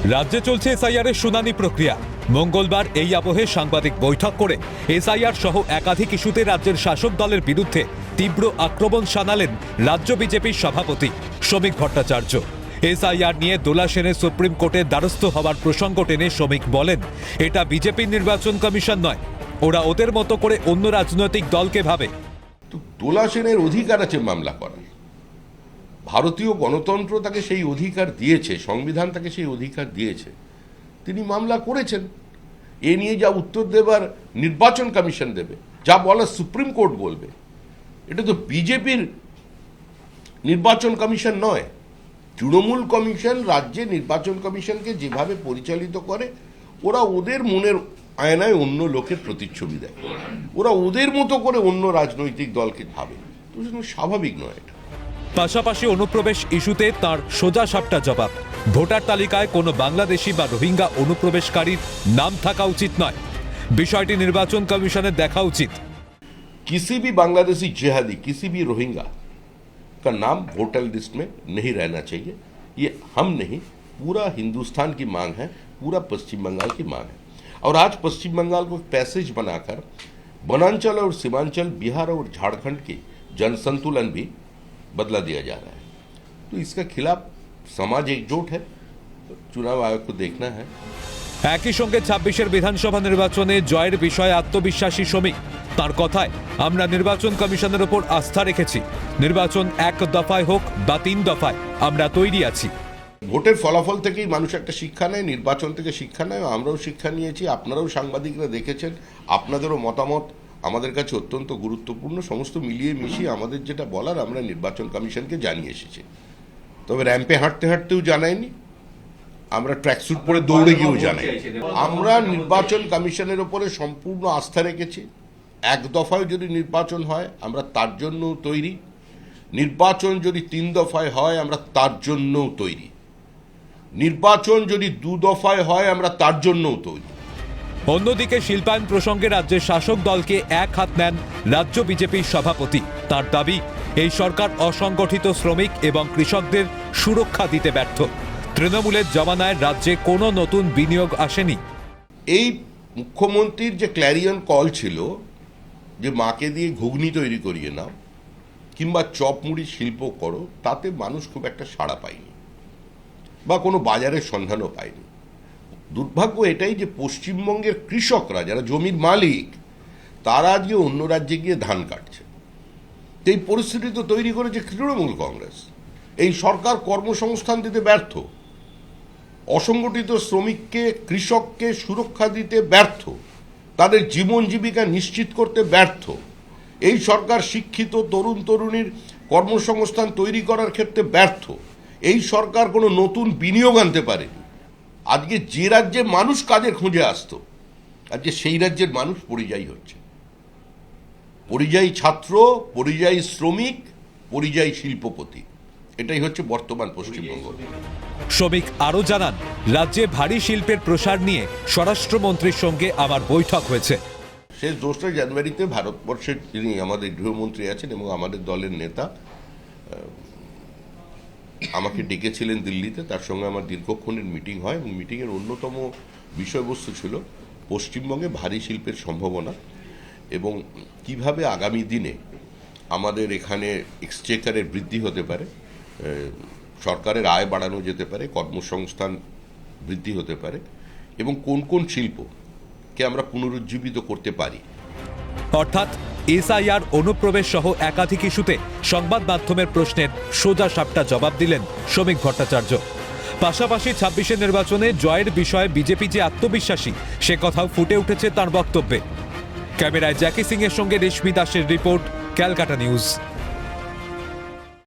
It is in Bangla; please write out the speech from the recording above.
রাজ্যে চলছে এসআইআরের শুনানি প্রক্রিয়া। মঙ্গলবার এই আবহে সাংবাদিক বৈঠক করে এসআইআর সহ একাধিক ইস্যুতে রাজ্যের শাসক দলের বিরুদ্ধে তীব্র আক্রমণ শানালেন রাজ্য বিজেপির সভাপতি শ্রমিক ভট্টাচার্য। এসআইআর নিয়ে দোলা সেনের সুপ্রিম কোর্টের দ্বারস্থ হওয়ার প্রসঙ্গ টেনে শ্রমিক বলেন, এটা বিজেপির নির্বাচন কমিশন নয়, ওরা ওদের মতো করে অন্য রাজনৈতিক দলকে ভাবে। তো দোলা সেনের অধিকার আছে মামলা করার, ভারতীয় গণতন্ত্র তাকে সেই অধিকার দিয়েছে, সংবিধান তাকে সেই অধিকার দিয়েছে, তিনি মামলা করেছেন। এ নিয়ে যা উত্তর দেবার নির্বাচন কমিশন দেবে, যা বলার সুপ্রিম কোর্ট বলবে। এটা তো বিজেপির নির্বাচন কমিশন নয়। তৃণমূল কমিশন রাজ্যে নির্বাচন কমিশনকে যেভাবে পরিচালিত করে, ওরা ওদের মনের আয়নায় অন্য লোকের প্রতিচ্ছবি দেয়, ওরা ওদের মতো করে অন্য রাজনৈতিক দলকে ভাবে। তো স্বাভাবিক নয় এটা। পাশাপাশি অনুপ্রবেশ ইস্যুতে তার সোজা সাপটা জবাব, ভোটার তালিকায় কোনো বাংলাদেশি বা রোহিঙ্গা অনুপ্রবেশকারীর নাম থাকা উচিত নয়, বিষয়টি নির্বাচন কমিশনের দেখা উচিত। किसी भी बांग्लादेशी जिहादी, किसी भी रोहिंगा का नाम वोटर लिस्ट में नहीं रहना चाहिए। ये हम नहीं, पूरा हिंदुस्तान की मांग है, पूरा पश्चिम बंगाल की मांग है। और आज पश्चिम बंगाल को पैसेज बनाकर वनांचल और सीमांचल, बिहार और झारखंड की जनसंतुलन भी बदला दिया जा रहा है। तो इसका खिलाफ समाज एकजुट है, चुनाव आयोग को देखना है। একই সঙ্গে ২৬-এর বিধানসভা নির্বাচনে জয়ের বিষয়ে আত্মবিশ্বাসী শ্রমিক। তার কথায়, আমরা নির্বাচন কমিশনের উপর আস্থা রেখেছি। নির্বাচন এক দফায় হোক বা ৩ দফায়, আমরা তৈরি আছি। ভোটের ফলাফল থেকেই মানুষ একটা শিক্ষা নেয়, নির্বাচন থেকে শিক্ষা নেয়। আমরাও শিক্ষা নিয়েছি, আপনারাও সাংবাদিকরা দেখেছেন, আপনাদেরও মতামত আমাদের কাছে অত্যন্ত গুরুত্বপূর্ণ। সমস্ত মিলিয়ে মিশিয়ে আমাদের যেটা বলার আমরা নির্বাচন কমিশনকে জানিয়ে এসেছি। তবে র্যাম্পে হাঁটতে হাঁটতেও জানাইনি, আমরা ট্র্যাকস্যুট পরে দৌড়ে গিয়েও জানাই। আমরা নির্বাচন কমিশনের উপরে সম্পূর্ণ আস্থা রেখেছি। এক দফায় যদি নির্বাচন হয় আমরা তার জন্যও তৈরি, নির্বাচন যদি ৩ দফায় হয় আমরা তার জন্যও তৈরি, নির্বাচন যদি ২ দফায় হয় আমরা তার জন্যও তৈরি। অন্যদিকে শিল্পায়ন প্রসঙ্গে রাজ্যের শাসক দলকে এক হাত নেন রাজ্য বিজেপির সভাপতি। তার দাবি, এই সরকার অসংগঠিত শ্রমিক এবং কৃষকদের সুরক্ষা দিতে ব্যর্থ। তৃণমূলের জমানায় রাজ্যে কোনো নতুন বিনিয়োগ আসেনি। এই মুখ্যমন্ত্রীর যে ক্ল্যারিয়ন কল ছিল যে মাকে দিয়ে ঘুগনি তৈরি করিয়ে নাও কিংবা চপ মুড়ি শিল্প করো, তাতে মানুষ খুব একটা সাড়া পায়নি বা কোনো বাজারের সন্ধানও পায়নি। দুর্ভাগ্য এটাই যে পশ্চিমবঙ্গের কৃষকরা, যারা জমির মালিক, তারা আজকে অন্য রাজ্যে গিয়ে ধান কাটছে। এই পরিস্থিতি তো তৈরি করেছে তৃণমূল কংগ্রেস। এই সরকার কর্মসংস্থান দিতে ব্যর্থ, অসংগঠিত শ্রমিককে, কৃষককে সুরক্ষা দিতে ব্যর্থ, তাদের জীবন জীবিকা নিশ্চিত করতে ব্যর্থ। এই সরকার শিক্ষিত তরুণ তরুণীর কর্মসংস্থান তৈরি করার ক্ষেত্রে ব্যর্থ। এই সরকার কোনো নতুন বিনিয়োগ আনতে পারেনি। আজকে যে রাজ্যে মানুষ কাজের খুঁজে আসতো, আজকে সেই রাজ্যের মানুষ পরিযায়ী হচ্ছে। পরিযায়ী ছাত্র, পরিযায়ী শ্রমিক, পরিযায়ী শিল্পপতি, এটাই হচ্ছে বর্তমান পশ্চিমবঙ্গ। শ্রমিক আরও জানান, রাজ্যে ভারী শিল্পের প্রসার নিয়ে স্বরাষ্ট্রমন্ত্রীর সঙ্গে আমার বৈঠক হয়েছে। শেষ 2 জানুয়ারিতে ভারতবর্ষের যিনি আমাদের গৃহমন্ত্রী আছেন এবং আমাদের দলের নেতা আমাকে ডেকেছিলেন দিল্লিতে। তার সঙ্গে আমার দীর্ঘক্ষণের মিটিং হয় এবং মিটিংয়ের অন্যতম বিষয়বস্তু ছিল পশ্চিমবঙ্গে ভারী শিল্পের সম্ভাবনা এবং কিভাবে আগামী দিনে আমাদের এখানে এক্সচেকারের বৃদ্ধি হতে পারে, সরকারের আয় বাড়ানো যেতে পারে, কর্মসংস্থান বৃদ্ধি হতে পারে এবং কোন কোন শিল্পকে আমরা পুনরুজ্জীবিত করতে পারি। অর্থাৎ এসআইআর, অনুপ্রবেশ সহ একাধিক ইস্যুতে সংবাদ মাধ্যমের প্রশ্নের সোজা সাপটা জবাব দিলেন শ্রমিক ভট্টাচার্য। পাশাপাশি ২৬-এর নির্বাচনে জয়ের বিষয়ে বিজেপি যে আত্মবিশ্বাসী, সে কথাও ফুটে উঠেছে তার বক্তব্যে। ক্যামেরায় জ্যাকি সিং এর সঙ্গে রেশমি দাসের রিপোর্ট, ক্যালকাটা নিউজ।